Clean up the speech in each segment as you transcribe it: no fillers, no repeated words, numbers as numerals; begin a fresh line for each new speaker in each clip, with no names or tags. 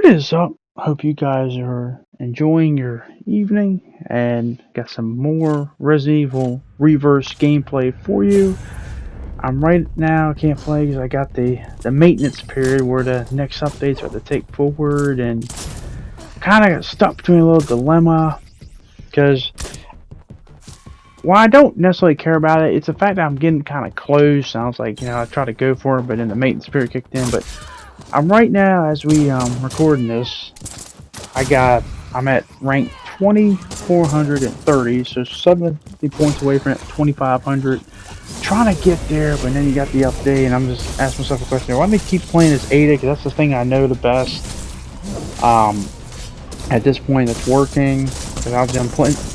What is up? Hope you guys are enjoying your evening and got some more Resident Evil Reverse gameplay for you. I'm right now can't play because I got the maintenance period where the next updates are to take forward, and kind of got stuck between a little dilemma because while I don't necessarily care about it, it's the fact that I'm getting kind of close. Sounds like, I try to go for it, but then the maintenance period kicked in. But I'm right now, as we recording this, I'm at rank 2430, so 70 points away from 2500. Trying to get there, but then you got the update, and I'm just asking myself a question: why do they keep playing as Ada? Because that's the thing I know the best. At this point, that's working. Because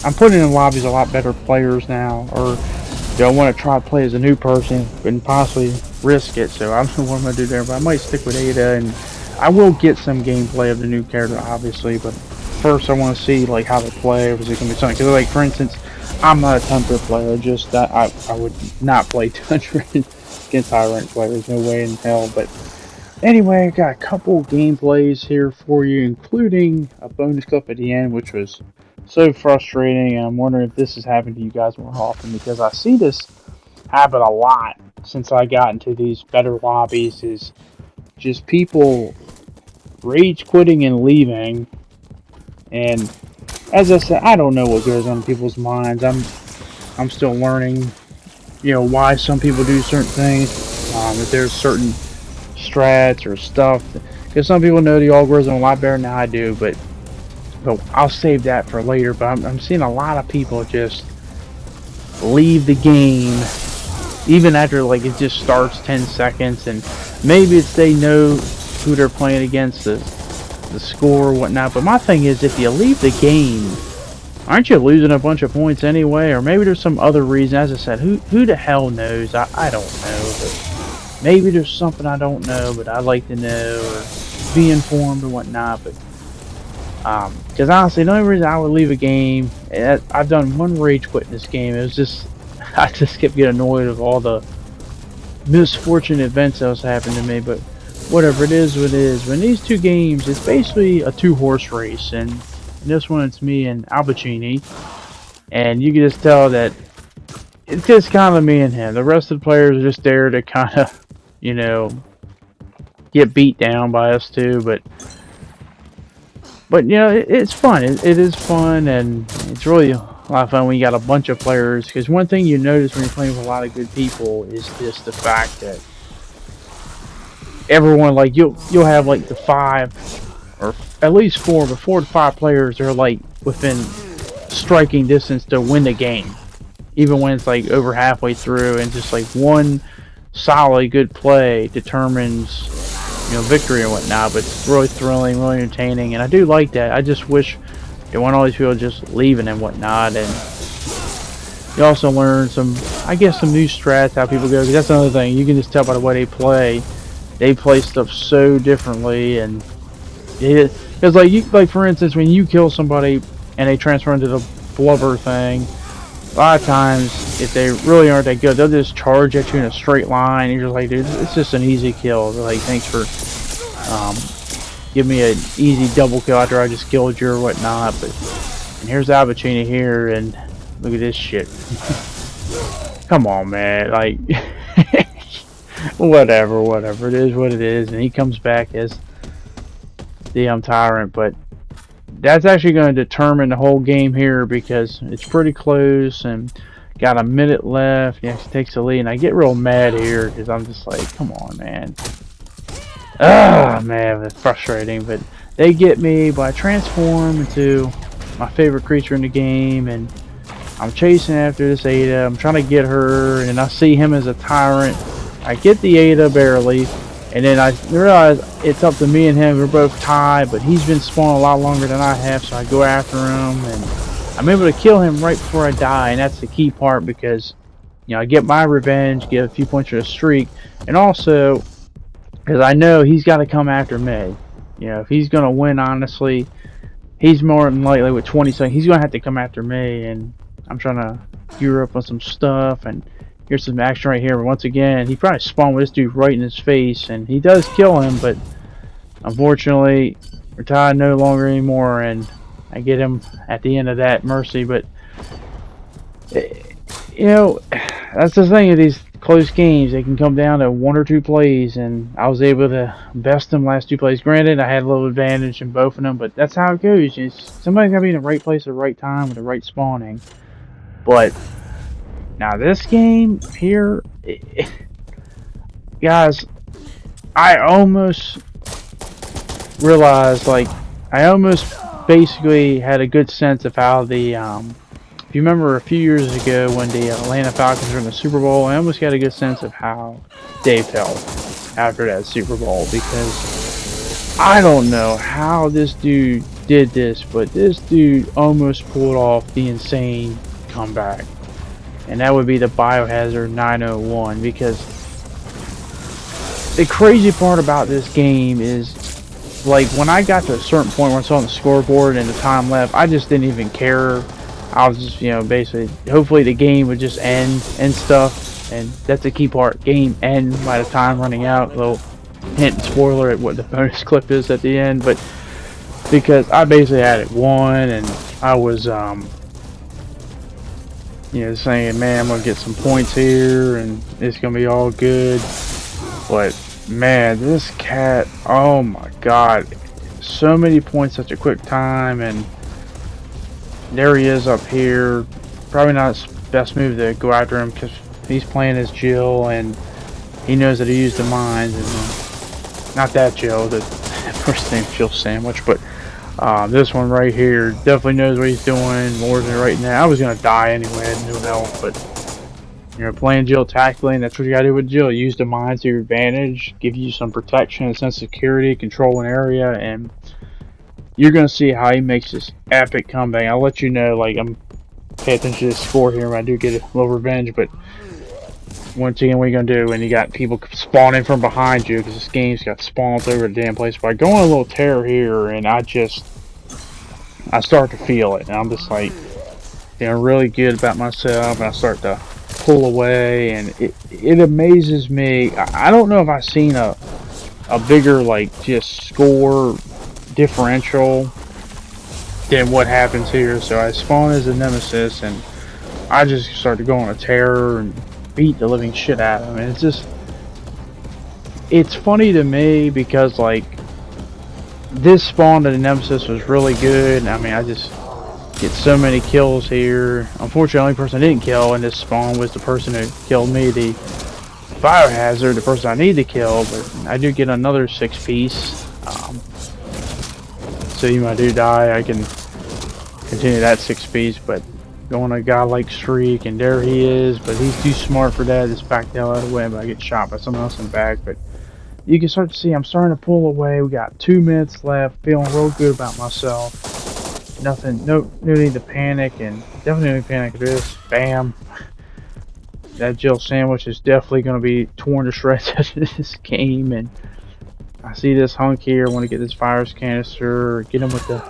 I'm putting in lobbies a lot better players now, or I want to try to play as a new person and possibly risk it. So I don't know what I'm gonna do there, but I might stick with Ada, and I will get some gameplay of the new character, obviously. But first, I want to see like how they play. Or is it gonna be something? Because like for instance, I'm not a Tundra player. Just that I would not play Tundra against high rank players. No way in hell. But anyway, I got a couple gameplays here for you, including a bonus clip at the end, which was so frustrating. And I'm wondering if this has happened to you guys more often, because I see this happen a lot since I got into these better lobbies. Is just people rage quitting and leaving. And as I said, I don't know what goes on in people's minds. I'm still learning, why some people do certain things. If there's certain strats or stuff, because some people know the algorithm a lot better than I do. But I'll save that for later. But I'm seeing a lot of people just leave the game even after like it just starts 10 seconds, and maybe it's they know who they're playing against, the score or whatnot. But my thing is, if you leave the game, aren't you losing a bunch of points anyway? Or maybe there's some other reason. As I said, who the hell knows? I don't know, but maybe there's something I don't know, but I'd like to know or be informed or whatnot. But because honestly, the only reason I would leave a game, I've done one rage quit in this game. It was just I just kept getting annoyed of all the misfortunate events that was happening to me. But whatever, it is what it is. When these two games, it's basically a two-horse race, and in this one it's me and Albacini, and you can just tell that it's just kind of me and him. The rest of the players are just there to kind of, get beat down by us too. But it's fun. It is fun, and it's really a lot of fun when you got a bunch of players. Because one thing you notice when you're playing with a lot of good people is just the fact that everyone, like, you'll have like the 5 or at least 4, but 4 to 5 players are like within striking distance to win the game, even when it's like over halfway through, and just like one solid good play determines victory and whatnot. But it's really thrilling, really entertaining, and I do like that. I just wish there weren't all these people just leaving and whatnot. And you also learn some new strats, how people go, because that's another thing. You can just tell by the way they play. They play stuff so differently, and because like for instance, when you kill somebody and they transfer into the blubber thing, a lot of times if they really aren't that good, they'll just charge at you in a straight line. And you're just like, dude, it's just an easy kill. They're like, thanks for give me an easy double kill after I just killed you or whatnot. And here's Albacini here, and look at this shit. Come on, man, like. whatever, it is what it is. And he comes back as the tyrant. But that's actually going to determine the whole game here, because it's pretty close and got a minute left. He actually takes the lead, and I get real mad here because I'm just like, come on, man. Man, it's frustrating. But they get me, but I transform into my favorite creature in the game, and I'm chasing after this Ada. I'm trying to get her, and I see him as a tyrant. I get the Ada barely, and then I realize it's up to me and him. We're both tied, but he's been spawning a lot longer than I have, so I go after him, and I'm able to kill him right before I die. And that's the key part, because I get my revenge, get a few points for the streak, and also because I know he's got to come after me. If he's gonna win, honestly, he's more than likely with 20 seconds. He's gonna have to come after me, and I'm trying to gear up on some stuff. And here's some action right here. But once again, he probably spawned with this dude right in his face, and he does kill him, but unfortunately, we're tied no longer anymore, and I get him at the end of that mercy. But you know, that's the thing of these close games. They can come down to 1 or 2 plays, and I was able to best them last 2 plays. Granted, I had a little advantage in both of them, but that's how it goes. Somebody's got to be in the right place at the right time with the right spawning. But now this game here, guys, I almost realized, like, I almost basically had a good sense of how the if you remember a few years ago when the Atlanta Falcons were in the Super Bowl, I almost got a good sense of how they felt after that Super Bowl, because I don't know how this dude did this, but this dude almost pulled off the insane comeback. And that would be the Biohazard 901, because the crazy part about this game is, like, when I got to a certain point where I saw on the scoreboard and the time left, I just didn't even care. I was just, you know, basically, hopefully the game would just end and stuff, and that's the key part. Game end by the time running out. A little hint, spoiler at what the bonus clip is at the end, but because I basically had it won, and I was, you know, saying, man, I'm gonna get some points here, and it's gonna be all good. But man, this cat, oh my god, so many points, such a quick time, and there he is up here. Probably not his best move to go after him, because he's playing as Jill, and he knows that he used the mines, and not that Jill, the first name Jill Sandwich, but this one right here definitely knows what he's doing more than right now. I was gonna die anyway, I had no health, but you know, playing Jill tactically, and that's what you gotta do with Jill. Use the mines to your advantage, give you some protection, a sense of security, control an area, and you're gonna see how he makes this epic comeback. I'll let you know, like, I'm paying attention to the score here when I do get a little revenge, but once again, what are you gonna do when you got people spawning from behind you, because this game's got spawns over the damn place. But I go on a little tear here, and I start to feel it, and I'm just like, you know, really good about myself, and I start to pull away, and it amazes me. I don't know if I've seen a bigger, like, just score differential than what happens here. So I spawn as a nemesis, and I just start to go on a tear and beat the living shit out of him. And it's just, it's funny to me because, like, this spawn to the nemesis was really good. I mean, I just get so many kills here. Unfortunately, the only person I didn't kill in this spawn was the person who killed me, the Biohazard, the person I need to kill. But I do get another 6-piece. So even if I do die, I can continue that 6-piece. But going a guy like Streak, and there he is, but he's too smart for that. Just back the hell out of the way, but I get shot by someone else in the back. But you can start to see I'm starting to pull away. We got 2 minutes left, feeling real good about myself. Nothing, no need to panic, and definitely no need to panic at this. Bam. That Jill Sandwich is definitely going to be torn to shreds after this game, and I see this hunk here. I want to get this virus canister, get him with the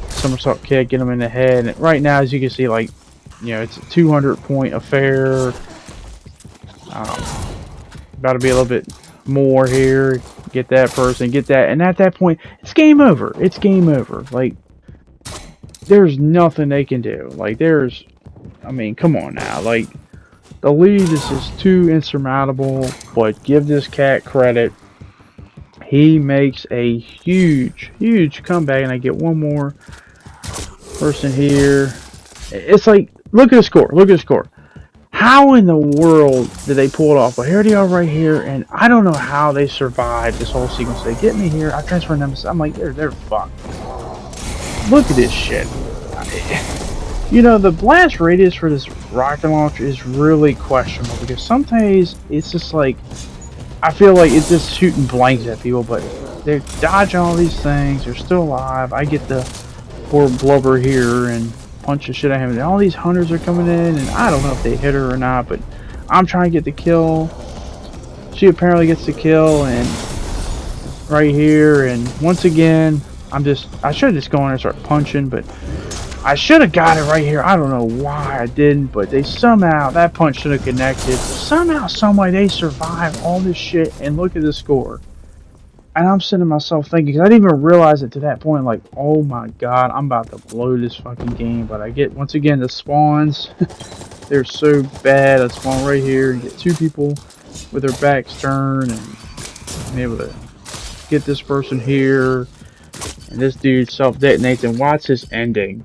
somersault kick, get him in the head. And right now, as you can see, like, you know, it's a 200-point affair. About to be a little bit more here. Get that person, get that, and at that point, it's game over. It's game over. Like, there's nothing they can do. Like, there's, I mean, come on now. Like, the lead is just too insurmountable. But give this cat credit. He makes a huge, huge comeback, and I get one more person here. It's like, look at the score. Look at the score. How in the world did they pull it off? Well, here they are right here, and I don't know how they survived this whole sequence. They get me here. I transfer them. I'm like, they're fucked. Look at this shit. You know, the blast radius for this rocket launcher is really questionable, because sometimes it's just like, I feel like it's just shooting blanks at people, but they're dodging all these things. They're still alive. I get the poor blubber here and punch the shit out of him. And all these hunters are coming in, and I don't know if they hit her or not, but I'm trying to get the kill. She apparently gets the kill, and right here, and once again, I should have just gone there and start punching, but I should have got it right here. I don't know why I didn't, but they somehow, that punch should have connected. Somehow, someway, they survived all this shit, and look at the score. And I'm sitting myself thinking, 'cause I didn't even realize it to that point, like, oh my god, I'm about to blow this fucking game. But I get, once again, the spawns, they're so bad. I spawn right here and get two people with their backs turned, and I'm able to get this person here, and this dude self-detonates, and watch his ending.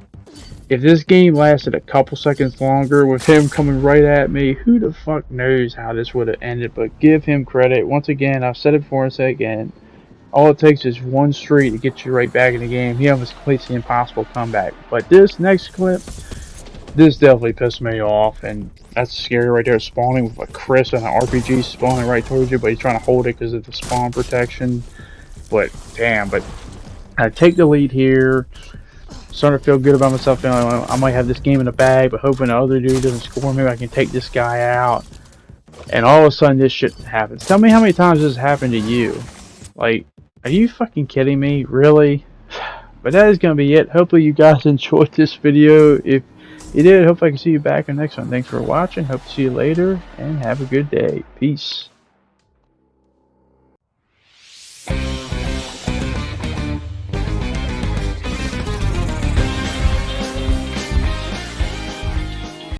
If this game lasted a couple seconds longer with him coming right at me, who the fuck knows how this would have ended. But give him credit. Once again, I've said it before and say it again. All it takes is one streak to get you right back in the game. He almost completes the impossible comeback. But this next clip, this definitely pissed me off, and that's scary right there. Spawning with a Chris and an RPG spawning right towards you, but he's trying to hold it because of the spawn protection. But damn, but I take the lead here. Starting to feel good about myself. I might have this game in the bag, but hoping the other dude doesn't score me, I can take this guy out. And all of a sudden, this shit happens. Tell me how many times this happened to you. Like, are you fucking kidding me? Really? But that is going to be it. Hopefully you guys enjoyed this video. If you did, hope I can see you back in the next one. Thanks for watching. Hope to see you later, and have a good day. Peace.